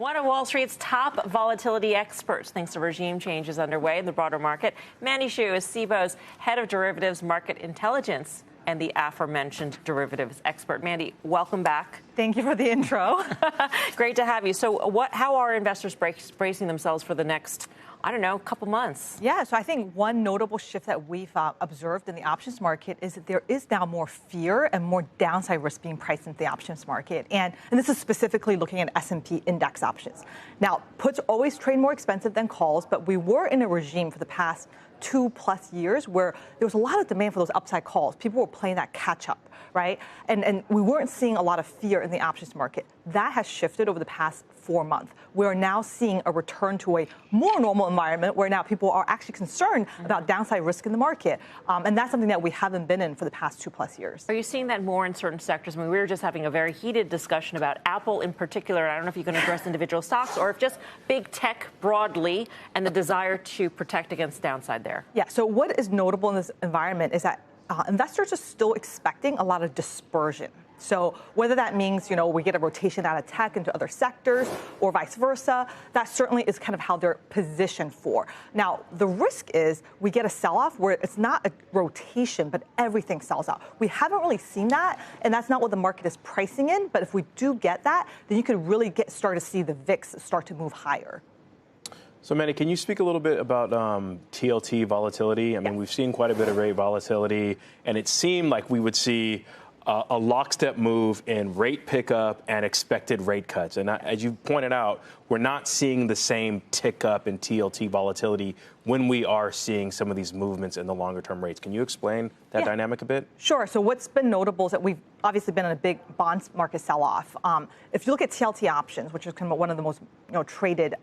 One of Wall Street's top volatility experts thinks a regime change is underway in the broader market. Mandy is Cboe's head of derivatives market intelligence and the aforementioned derivatives expert. Mandy, welcome back. Thank you for the intro. Great to have you. So how are investors bracing themselves for the next, I don't know, couple months? Yeah, so I think one notable shift that we've observed in the options market is that there is now more fear and more downside risk being priced into the options market. And this is specifically looking at S&P index options. Now, puts always trade more expensive than calls, but we were in a regime for the past 2+ years where there was a lot of demand for those upside calls. People were playing that catch up, right? And we weren't seeing a lot of fear in the options market. That has shifted over the past 4 months. We are now seeing a return to a more normal environment where now people are actually concerned about downside risk in the market. And that's something that we haven't been in for the past 2+ years. Are you seeing that more in certain sectors? I mean, we were just having a very heated discussion about Apple in particular. I don't know if you can address individual stocks or if just big tech broadly and the desire to protect against downside there. Yeah, so what is notable in this environment is that investors are still expecting a lot of dispersion. So whether that means, we get a rotation out of tech into other sectors or vice versa, that certainly is kind of how they're positioned for. Now, the risk is we get a sell-off where it's not a rotation, but everything sells out. We haven't really seen that, and that's not what the market is pricing in. But if we do get that, then you could really start to see the VIX start to move higher. So, Mandy, can you speak a little bit about TLT volatility? I mean, we've seen quite a bit of rate volatility, and it seemed like we would see a lockstep move in rate pickup and expected rate cuts. And as you pointed out, we're not seeing the same tick up in TLT volatility when we are seeing some of these movements in the longer term rates. Can you explain that dynamic a bit? Sure. So what's been notable is that we've obviously been in a big bond market sell-off. If you look at TLT options, which is kind of one of the most traded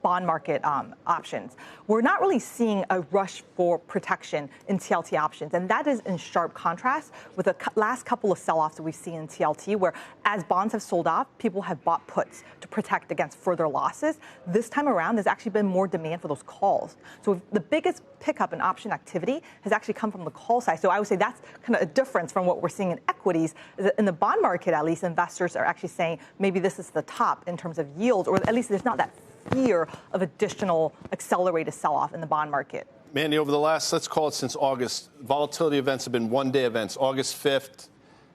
bond market options, we're not really seeing a rush for protection in TLT options. And that is in sharp contrast with the last couple of sell-offs that we've seen in TLT, where as bonds have sold off, people have bought puts to protect against further losses. This time around, there's actually been more demand for those calls. So the biggest pickup in option activity has actually come from the call side. So I would say that's kind of a difference from what we're seeing in equities. In the bond market, at least, investors are actually saying maybe this is the top in terms of yields, or at least there's not that fear of additional accelerated sell-off in the bond market. Mandy, over the last, let's call it since August, volatility events have been one-day events, August 5th,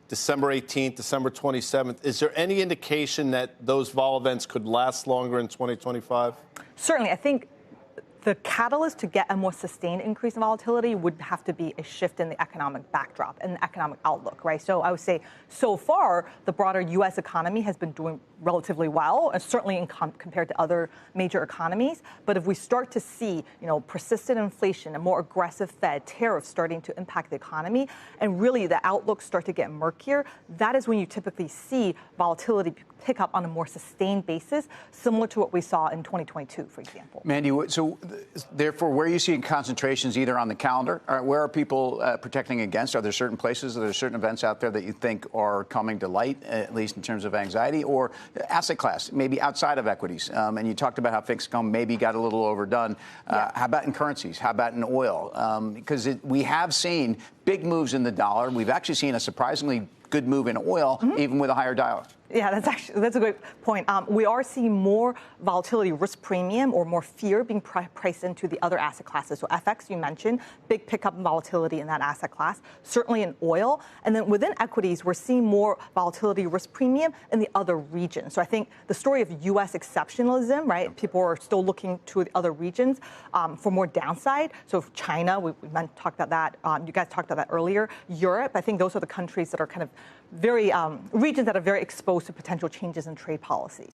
December 18th, December 27th. Is there any indication that those vol events could last longer in 2025? Certainly. I think the catalyst to get a more sustained increase in volatility would have to be a shift in the economic backdrop and the economic outlook, right? So I would say so far, the broader U.S. economy has been doing relatively well, and certainly compared to other major economies. But if we start to see, persistent inflation, a more aggressive Fed, tariffs starting to impact the economy, and really the outlook start to get murkier, that is when you typically see volatility pick up on a more sustained basis, similar to what we saw in 2022, for example. Mandy, so therefore, where are you seeing concentrations either on the calendar? Or where are people protecting against? Are there certain places, are there certain events out there that you think are coming to light, at least in terms of anxiety, or asset class, maybe outside of equities? And you talked about how fixed income maybe got a little overdone. How about in currencies? How about in oil? Because we have seen big moves in the dollar. We've actually seen a surprisingly good move in oil, even with a higher dollar. Yeah, that's a great point. We are seeing more volatility risk premium or more fear being priced into the other asset classes. So FX, you mentioned, big pickup in volatility in that asset class, certainly in oil. And then within equities, we're seeing more volatility risk premium in the other regions. So I think the story of U.S. exceptionalism, right? People are still looking to the other regions for more downside. So China, we talked about that. You guys talked about that earlier. Europe, I think those are the countries that are kind of very regions that are very exposed to potential changes in trade policy.